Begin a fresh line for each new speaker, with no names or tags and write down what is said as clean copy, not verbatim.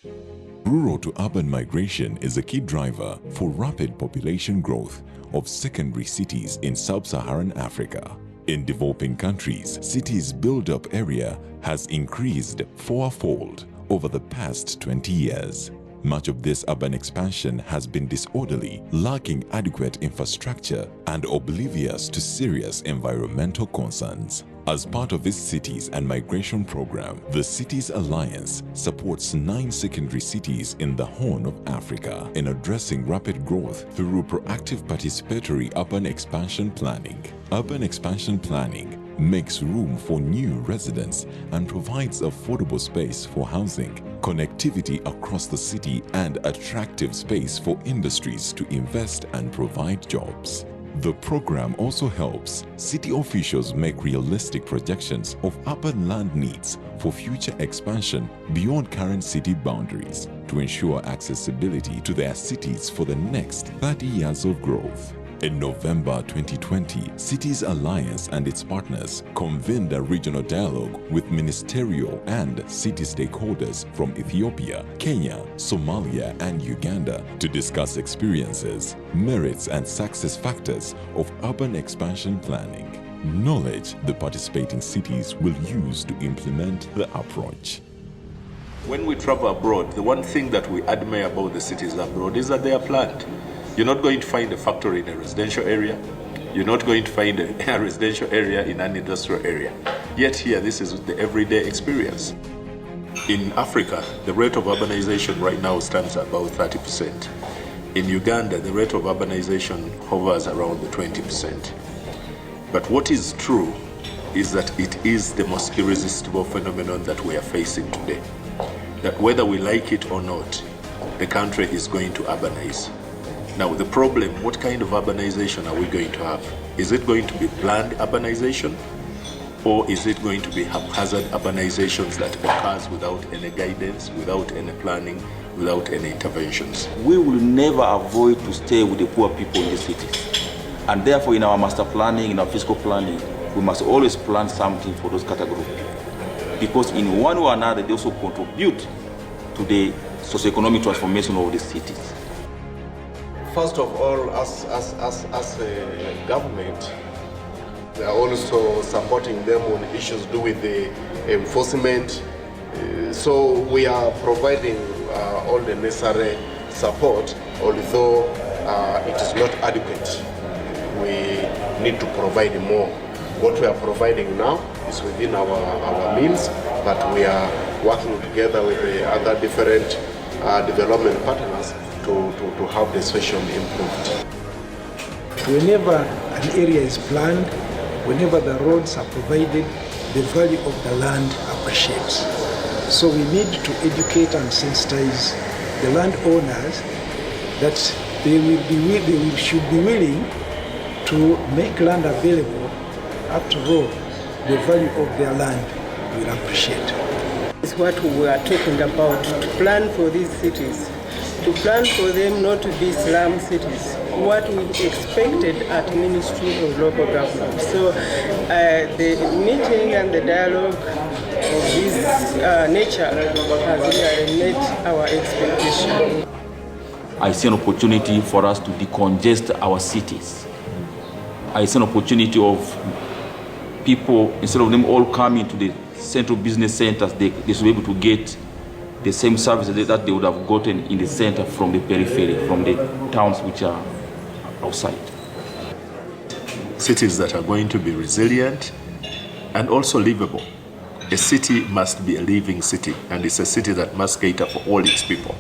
Rural to urban migration is a key driver for rapid population growth of secondary cities in sub-Saharan Africa. In developing countries, cities' build-up area has increased fourfold over the past 20 years. Much of this urban expansion has been disorderly, lacking adequate infrastructure, and oblivious to serious environmental concerns. As part of this Cities and Migration program, the Cities Alliance supports 9 secondary cities in the Horn of Africa in addressing rapid growth through proactive participatory urban expansion planning. Urban expansion planning makes room for new residents and provides affordable space for housing, connectivity across the city, and attractive space for industries to invest and provide jobs. The program also helps city officials make realistic projections of urban land needs for future expansion beyond current city boundaries to ensure accessibility to their cities for the next 30 years of growth. In November 2020, Cities Alliance and its partners convened a regional dialogue with ministerial and city stakeholders from Ethiopia, Kenya, Somalia, and Uganda to discuss experiences, merits, and success factors of urban expansion planning. Knowledge the participating cities will use to implement the approach.
When we travel abroad, the one thing that we admire about the cities abroad is that they are planned. You're not going to find a factory in a residential area. You're not going to find a residential area in an industrial area. Yet here, this is the everyday experience. In Africa, the rate of urbanization right now stands at about 30%. In Uganda, the rate of urbanization hovers around the 20%. But what is true is that it is the most irresistible phenomenon that we are facing today. That whether we like it or not, the country is going to urbanize. Now the problem, what kind of urbanization are we going to have? Is it going to be planned urbanization? Or is it going to be haphazard urbanizations that occurs without any guidance, without any planning, without any interventions?
We will never avoid to stay with the poor people in the cities. And therefore in our master planning, in our fiscal planning, we must always plan something for those categories. Because in one way or another, they also contribute to the socioeconomic transformation of the cities.
First of all, as a government, we are also supporting them on issues to do with the enforcement. So we are providing all the necessary support, although it is not adequate. We need to provide more. What we are providing now is within our means, but we are working together with the other different development partners to have the situation improved.
Whenever an area is planned, whenever the roads are provided, the value of the land appreciates. So we need to educate and sensitize the landowners that they should be willing to make land available. After all, the value of their land will appreciate.
It's what we are talking about, to plan for these cities. To plan for them not to be slum cities, what we expected at Ministry of Local Government. So the meeting and the dialogue of this nature has really met our expectation.
I see an opportunity for us to decongest our cities. I see an opportunity of people, instead of them all coming to the central business centers, they should be able to get the same services that they would have gotten in the center from the periphery, from the towns which are outside.
Cities that are going to be resilient and also livable. A city must be a living city, and it's a city that must cater for all its people.